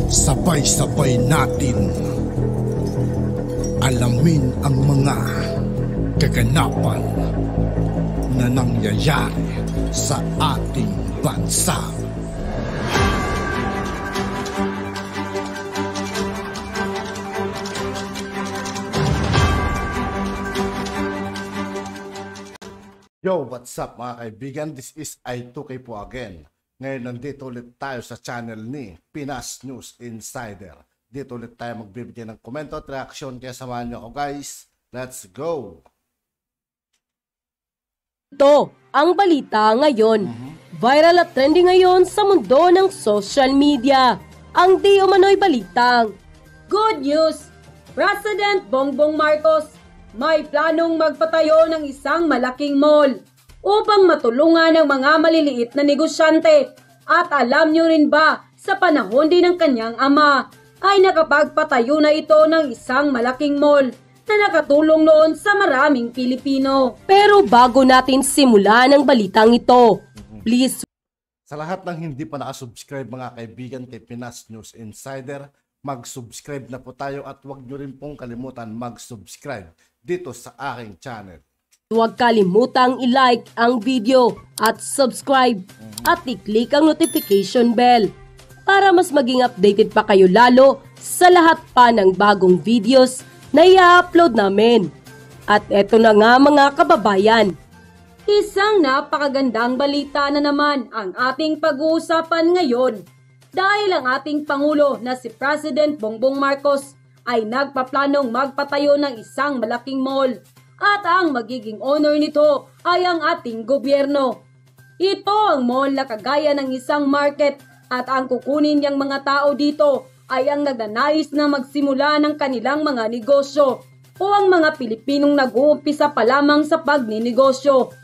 Sabay-sabay natin alamin ang mga kaganapan na nangyayari sa ating bansa. Yo, what's up mga kaibigan? This is I2K po again. Ngayon nandito ulit tayo sa channel ni Pinas News Insider. Dito ulit tayo magbibigay ng komento at reaction, kaya samahan niyo ako guys. Let's go! Ito ang balita ngayon. Viral at trending ngayon sa mundo ng social media. Ang di umano'y balitang good news! President Bongbong Marcos may planong magpatayo ng isang malaking mall upang matulungan ang mga maliliit na negosyante. At alam nyo rin ba, sa panahon din ng kanyang ama, ay nakapagpatayo na ito ng isang malaking mall na nakatulong noon sa maraming Pilipino. Pero bago natin simulan ang balitang ito, please. Sa lahat ng hindi pa nakasubscribe mga kaibigan kay Pinas News Insider, mag-subscribe na po tayo at huwag nyo rin pong kalimutan mag-subscribe dito sa aking channel. Huwag kalimutang i-like ang video at subscribe at i-click ang notification bell para mas maging updated pa kayo lalo sa lahat pa ng bagong videos na i-upload namin. At eto na nga mga kababayan, isang napakagandang balita na naman ang ating pag-uusapan ngayon dahil ang ating Pangulo na si President Bongbong Marcos ay nagpaplanong magpatayo ng isang malaking mall. At ang magiging owner nito ay ang ating gobyerno. Ito ang mall na kagaya ng isang market at ang kukunin niyang mga tao dito ay ang nagnanais na magsimula ng kanilang mga negosyo o ang mga Pilipinong nag-uumpisa pa lamang sa pagninegosyo.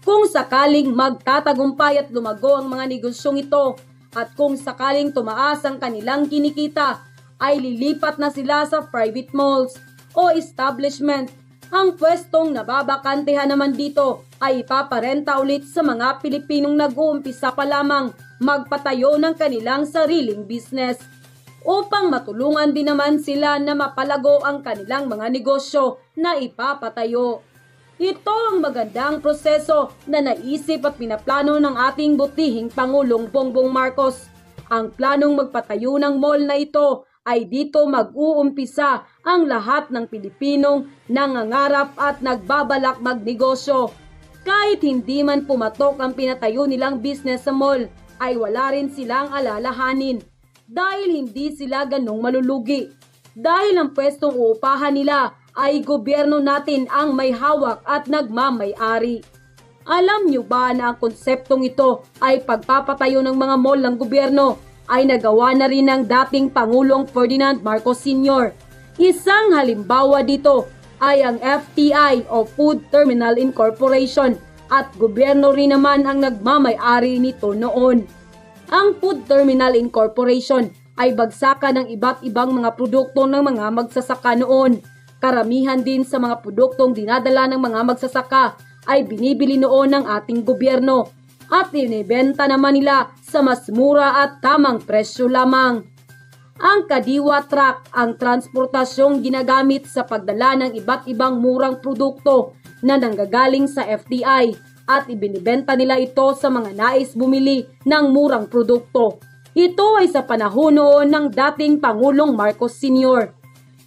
Kung sakaling magtatagumpay at lumago ang mga negosyong ito at kung sakaling tumaas ang kanilang kinikita, ay lilipat na sila sa private malls o establishment. Ang pwestong nababakantehan naman dito ay ipaparenta ulit sa mga Pilipinong nag-uumpisa pa lamang magpatayo ng kanilang sariling business upang matulungan din naman sila na mapalago ang kanilang mga negosyo na ipapatayo. Ito ang magandang proseso na naisip at pinaplano ng ating butihing Pangulong Bongbong Marcos. Ang planong magpatayo ng mall na ito ay dito mag-uumpisa ang lahat ng Pilipinong nangangarap at nagbabalak magnegosyo. Kahit hindi man pumatok ang pinatayo nilang business sa mall, ay wala rin silang alalahanin dahil hindi sila ganong malulugi. Dahil ang pwestong uupahan nila ay gobyerno natin ang may hawak at nagmamay-ari. Alam nyo ba na ang konseptong ito ay pagpapatayo ng mga mall ng gobyerno ay nagawa na rin ng dating Pangulong Ferdinand Marcos Sr. Isang halimbawa dito ay ang FTI o Food Terminal Incorporation at gobyerno rin naman ang nagmamay-ari nito noon. Ang Food Terminal Incorporation ay bagsakan ng iba't ibang mga produkto ng mga magsasaka noon. Karamihan din sa mga produktong dinadala ng mga magsasaka ay binibili noon ng ating gobyerno at inibenta naman nila sa mas mura at tamang presyo lamang. Ang kadiwa truck ang transportasyong ginagamit sa pagdala ng iba't ibang murang produkto na nanggagaling sa FTI at ibinibenta nila ito sa mga nais bumili ng murang produkto. Ito ay sa panahon noon ng dating Pangulong Marcos Sr.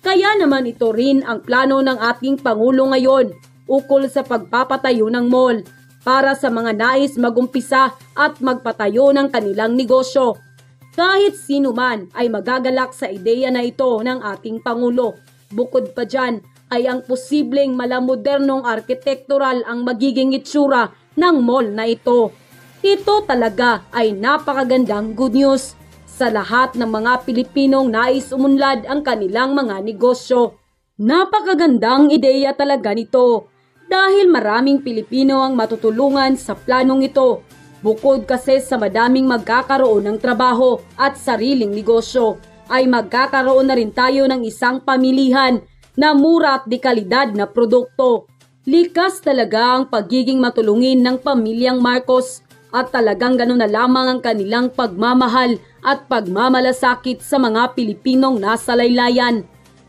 Kaya naman ito rin ang plano ng ating Pangulo ngayon ukol sa pagpapatayo ng mall para sa mga nais magumpisa at magpatayo ng kanilang negosyo. Kahit sino man ay magagalak sa ideya na ito ng ating Pangulo. Bukod pa dyan ay ang posibleng malamodernong arkitektural ang magiging itsura ng mall na ito. Ito talaga ay napakagandang good news sa lahat ng mga Pilipinong nais umunlad ang kanilang mga negosyo. Napakagandang ideya talaga nito. Dahil maraming Pilipino ang matutulungan sa planong ito, bukod kasi sa madaming magkakaroon ng trabaho at sariling negosyo, ay magkakaroon na rin tayo ng isang pamilihan na mura at dekalidad na produkto. Likas talaga ang pagiging matulungin ng pamilyang Marcos at talagang ganun na lamang ang kanilang pagmamahal at pagmamalasakit sa mga Pilipinong nasa laylayan,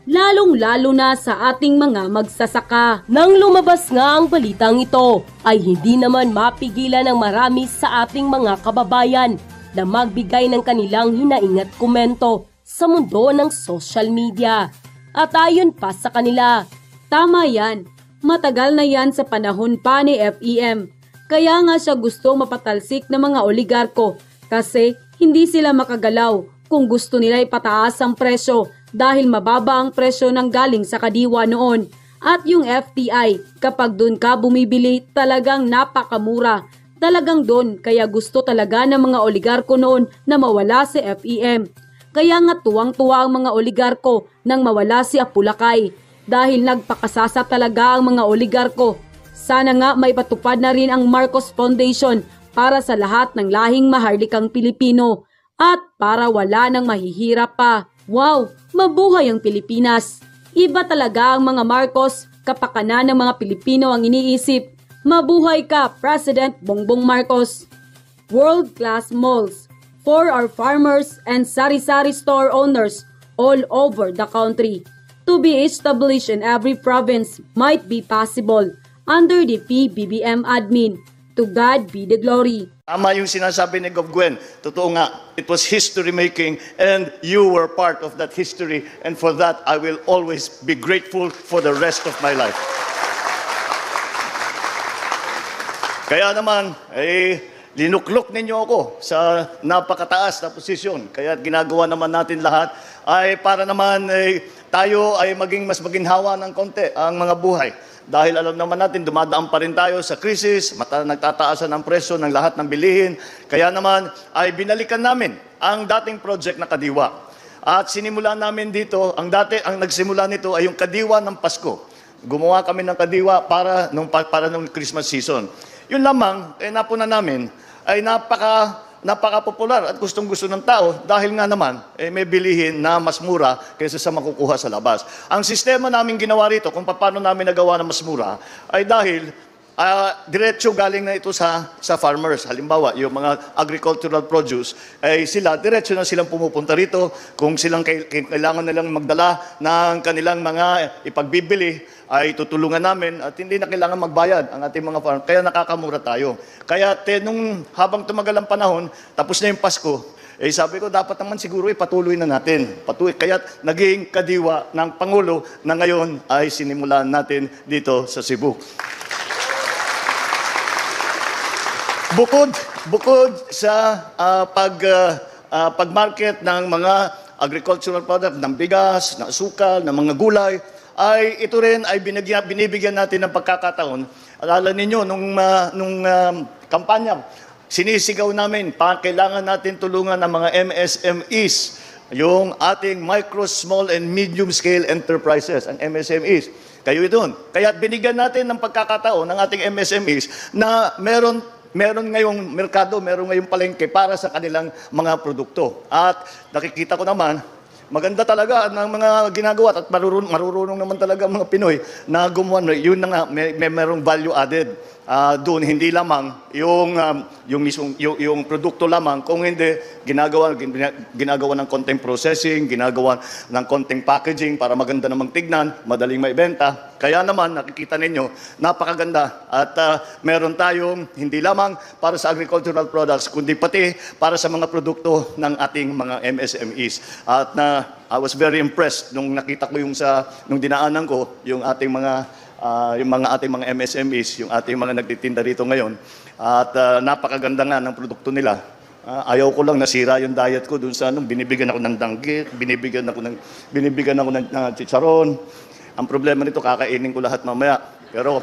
lalong-lalo na sa ating mga magsasaka. Nang lumabas nga ang balitang ito, ay hindi naman mapigilan ng marami sa ating mga kababayan na magbigay ng kanilang hinaing at komento sa mundo ng social media. At ayon pa sa kanila, tama yan, matagal na yan sa panahon pa ni FEM. Kaya nga siya gusto mapatalsik ng mga oligarko kasi hindi sila makagalaw kung gusto nila ipataas ang presyo dahil mababa ang presyo ng galing sa kadiwa noon. At yung FTI, kapag doon ka bumibili, talagang napakamura. Talagang doon, kaya gusto talaga ng mga oligarko noon na mawala si FEM. Kaya nga tuwang-tuwa ang mga oligarko nang mawala si Apulacay dahil nagpakasasa talaga ang mga oligarko. Sana nga may patupad na rin ang Marcos Foundation para sa lahat ng lahing maharlikang Pilipino at para wala nang mahihirap pa. Wow, mabuhay ang Pilipinas! Iba talaga ang mga Marcos, kapakanan ng mga Pilipino ang iniisip. Mabuhay ka, President Bongbong Marcos! World-class malls for our farmers and sari-sari store owners all over the country to be established in every province might be possible under the PBBM admin. To God be the glory. Tama yung sinasabi ni Gov. Gwen. Totoo nga, it was history-making and you were part of that history, and for that, I will always be grateful for the rest of my life. Kaya naman, linuklok ninyo ako sa napakataas na posisyon. Kaya ginagawa naman natin lahat ay para naman tayo ay mas maginhawa ng konti ang mga buhay. Dahil alam naman natin, dumadaan pa rin tayo sa krisis, nagtataasan ang presyo ng lahat ng bilihin. Kaya naman ay binalikan namin ang dating project na Kadiwa. At sinimulan namin dito, ang nagsimula nito ay yung Kadiwa ng Pasko. Gumawa kami ng Kadiwa para nung Christmas season. Yun lamang, napuna namin, ay napaka-popular at gustong-gusto ng tao dahil nga naman may bilihin na mas mura kaysa sa makukuha sa labas. Ang sistema namin ginawa rito kung paano namin nagawa na mas mura ay dahil diretso galing na ito sa farmers. Halimbawa, yung mga agricultural produce, ay sila, diretso na silang pumupunta rito. Kung silang kailangan nilang magdala ng kanilang mga ipagbibili, ay tutulungan namin at hindi na kailangan magbayad ang ating mga farm. Kaya nakakamura tayo. Kaya nung habang tumagal ang panahon, tapos na yung Pasko, sabi ko, dapat naman siguro ipatuloy na natin. Kaya naging Kadiwa ng Pangulo na ngayon ay sinimulan natin dito sa Cebu. Bukod sa pag-market ng mga agricultural product, ng bigas, ng asukal, ng mga gulay, ay ito rin ay binibigyan natin ng pagkakataon. Alala ninyo, nung kampanya, sinisigaw namin, kailangan natin tulungan ng mga MSMEs, yung ating micro, small, and medium-scale enterprises, ang MSMEs. Kayo doon. Kaya binigyan natin ng pagkakataon ng ating MSMEs na meron ngayong merkado, meron ngayong palengke para sa kanilang mga produkto. At nakikita ko naman, maganda talaga ng mga ginagawa at marurunong naman talaga mga Pinoy na gumawa. Yun na nga, merong value added. Doon hindi lamang yung produkto lamang, kung hindi ginagawa ng konting processing, ginagawa ng konting packaging para maganda namang tignan, madaling maibenta. Kaya naman nakikita ninyo, napakaganda at meron tayong hindi lamang para sa agricultural products kundi pati para sa mga produkto ng ating mga MSMEs. At I was very impressed nung nakita ko nung dinaanan ko yung ating mga MSMEs, yung ating mga nagtitinda rito ngayon. At napakaganda nga ng produkto nila. Ayaw ko lang nasira yung diet ko dun sa binibigyan ako ng danggit, binibigyan ako ng chicharon. Ang problema nito, kakainin ko lahat mamaya. Pero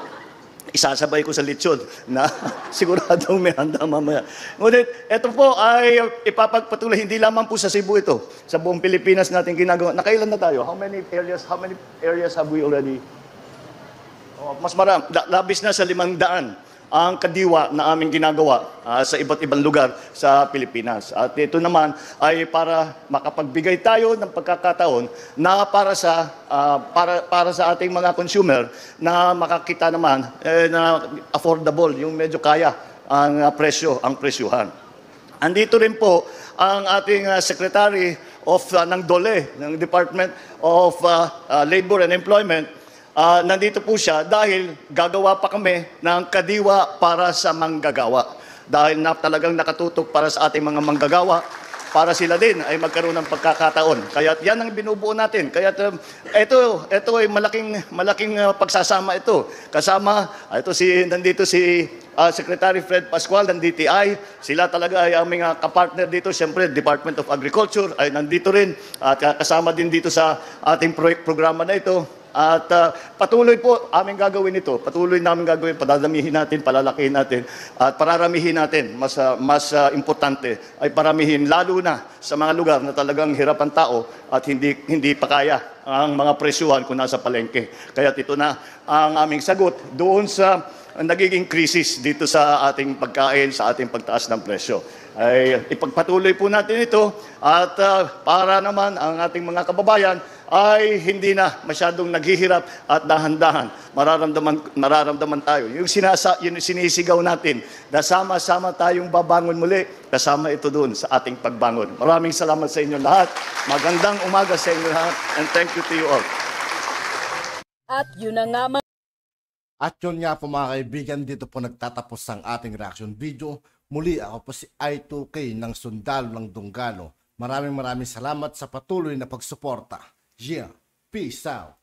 isasabay ko sa lechon na siguradong may handa mamaya. Ngunit, ito po ay ipapagpatuloy, hindi lamang po sa Cebu ito. Sa buong Pilipinas natin ginagawa. Nakailan na tayo? How many areas have we already? Mas marami, labis na sa 500 ang Kadiwa na aming ginagawa sa iba't ibang lugar sa Pilipinas. At ito naman ay para makapagbigay tayo ng pagkakataon na para sa ating mga consumer na makakita naman na affordable, yung medyo kaya ang presyuhan. Andito rin po ang ating Secretary of ng DOLE, ng Department of Labor and Employment. Nandito po siya dahil gagawa pa kami ng kadiwa para sa manggagawa. Dahil talagang nakatutok para sa ating mga manggagawa, para sila din ay magkaroon ng pagkakataon. Kaya yan ang binubuo natin. Kaya ito ay malaking pagsasama ito. Kasama, nandito si Secretary Fred Pascual ng DTI. Sila talaga ay aming kapartner dito. Siyempre, Department of Agriculture ay nandito rin. At kasama din dito sa ating programa na ito. At patuloy po aming gagawin ito. Patuloy namin gagawin, padadamihin natin, palalakihin natin, at pararamihin natin. Mas importante ay paramihin lalo na sa mga lugar na talagang hirap ang tao at hindi pa kaya ang mga presyuhan kung nasa palengke. Kaya ito na ang aming sagot doon sa nagiging krisis dito sa ating pagkain, sa ating pagtaas ng presyo. Ay ipagpatuloy po natin ito at para naman ang ating mga kababayan ay hindi na masyadong naghihirap at dahan-dahan mararamdaman tayo. Yung sinisigaw natin na sama-sama tayong babangon muli, kasama ito doon sa ating pagbangon. Maraming salamat sa inyo lahat. Magandang umaga sa inyo lahat and thank you to you all. At yun na nga At yun nga po mga kaibigan, dito po nagtatapos ang ating reaction video. Muli ako po si I2K ng Sundalo ng Dunggalo. Maraming salamat sa patuloy na pagsuporta. Yeah, peace out.